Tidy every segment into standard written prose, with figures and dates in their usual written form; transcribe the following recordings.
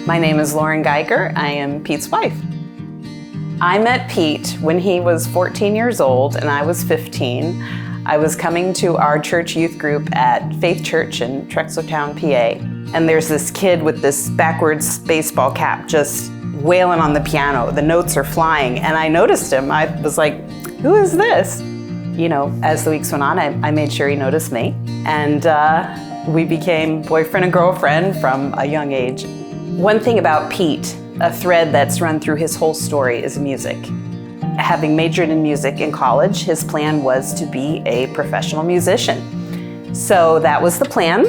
My name is Lauren Geiger. I am Pete's wife. I met Pete when he was 14 years old and I was 15. I was coming to our church youth group at Faith Church in Trexlertown, PA. And there's this kid with this backwards baseball cap just wailing on the piano. The notes are flying, and I noticed him. I was like, who is this? You know, as the weeks went on, I made sure he noticed me. And we became boyfriend and girlfriend from a young age. One thing about Pete, a thread that's run through his whole story, is music. Having majored in music in college, his plan was to be a professional musician. So that was the plan.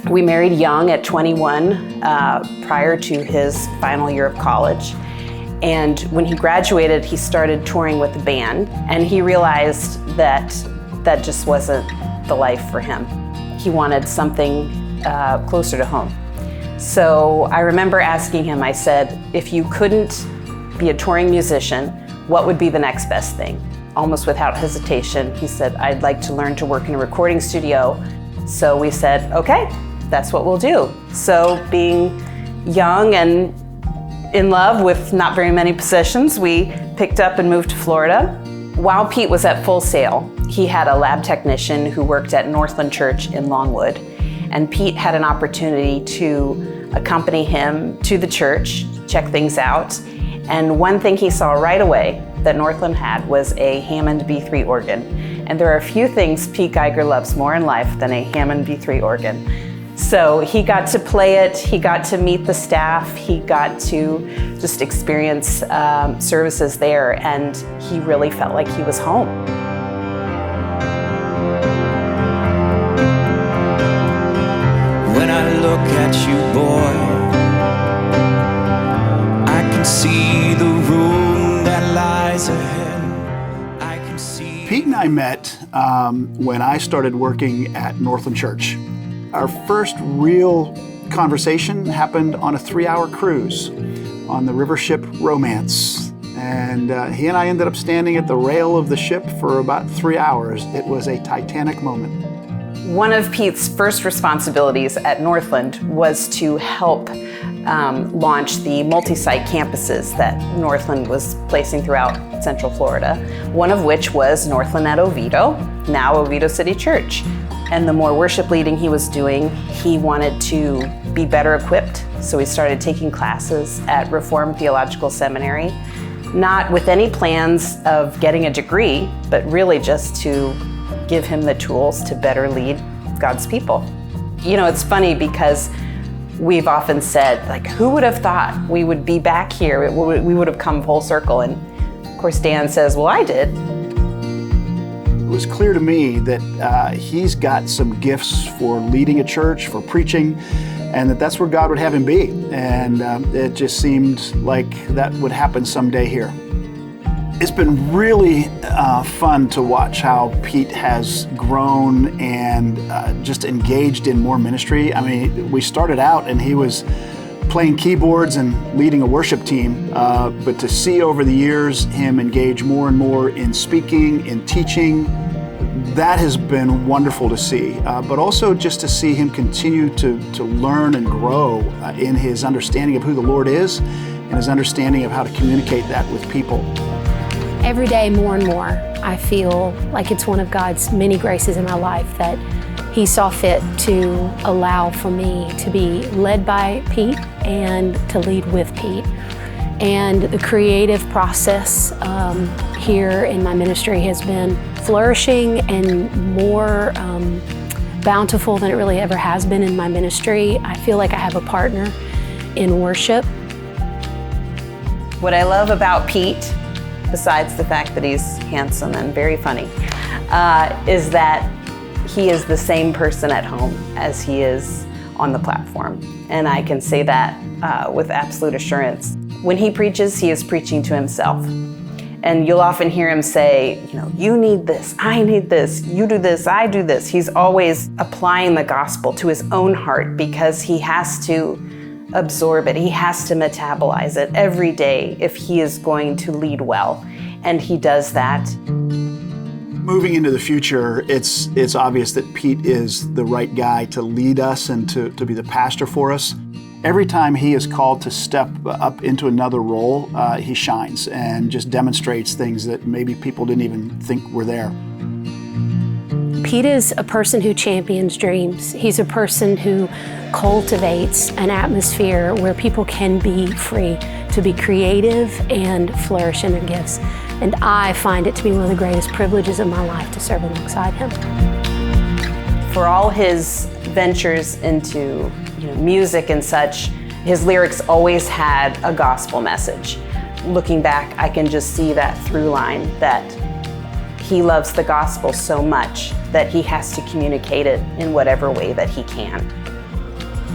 We married young at 21, prior to his final year of college. And when he graduated, he started touring with the band, and he realized that that just wasn't the life for him. He wanted something closer to home. So I remember asking him, I said, if you couldn't be a touring musician, what would be the next best thing? Almost without hesitation, he said, I'd like to learn to work in a recording studio. So we said, okay, that's what we'll do. So being young and in love with not very many possessions, we picked up and moved to Florida. While Pete was at Full Sail, he had a lab technician who worked at Northland Church in Longwood. And Pete had an opportunity to accompany him to the church, check things out. And one thing he saw right away that Northland had was a Hammond B3 organ. And there are a few things Pete Geiger loves more in life than a Hammond B3 organ. So he got to play it, he got to meet the staff, he got to just experience services there, and he really felt like he was home. When I look at you, boy, I can see the room that lies ahead. I can see. Pete and I met when I started working at Northland Church. Our first real conversation happened on a 3-hour cruise on the river ship Romance. And he and I ended up standing at the rail of the ship for about 3 hours. It was a titanic moment. One of Pete's first responsibilities at Northland was to help launch the multi-site campuses that Northland was placing throughout Central Florida, one of which was Northland at Oviedo, now Oviedo City Church. And the more worship leading he was doing, he wanted to be better equipped, so he started taking classes at Reformed Theological Seminary, not with any plans of getting a degree, but really just to give him the tools to better lead God's people. You know, it's funny because we've often said, like, who would have thought we would be back here? We would have come full circle. And of course, Dan says, well, I did. It was clear to me that he's got some gifts for leading a church, for preaching, and that's where God would have him be. And it just seemed like that would happen someday here. It's been really fun to watch how Pete has grown and just engaged in more ministry. I mean, we started out and he was playing keyboards and leading a worship team, but to see over the years him engage more and more in speaking, in teaching, that has been wonderful to see. But also just to see him continue to learn and grow in his understanding of who the Lord is and his understanding of how to communicate that with people. Every day, more and more, I feel like it's one of God's many graces in my life that He saw fit to allow for me to be led by Pete and to lead with Pete. And the creative process here in my ministry has been flourishing and more bountiful than it really ever has been in my ministry. I feel like I have a partner in worship. What I love about Pete, besides the fact that he's handsome and very funny, is that he is the same person at home as he is on the platform. And I can say that with absolute assurance. When he preaches, he is preaching to himself. And you'll often hear him say, you know, you need this, I need this, you do this, I do this. He's always applying the gospel to his own heart because he has to absorb it. He has to metabolize it every day if he is going to lead well. And he does that. Moving into the future, it's obvious that Pete is the right guy to lead us and to be the pastor for us. Every time he is called to step up into another role, he shines and just demonstrates things that maybe people didn't even think were there. Pete is a person who champions dreams. He's a person who cultivates an atmosphere where people can be free to be creative and flourish in their gifts. And I find it to be one of the greatest privileges of my life to serve alongside him. For all his ventures into music and such, his lyrics always had a gospel message. Looking back, I can just see that through line that he loves the gospel so much that he has to communicate it in whatever way that he can.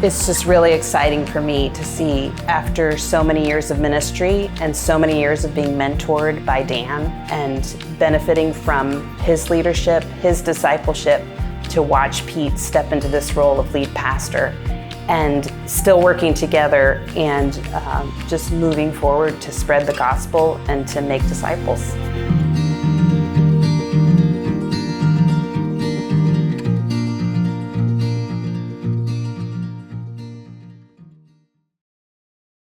It's just really exciting for me to see, after so many years of ministry and so many years of being mentored by Dan and benefiting from his leadership, his discipleship, to watch Pete step into this role of lead pastor and still working together and just moving forward to spread the gospel and to make disciples.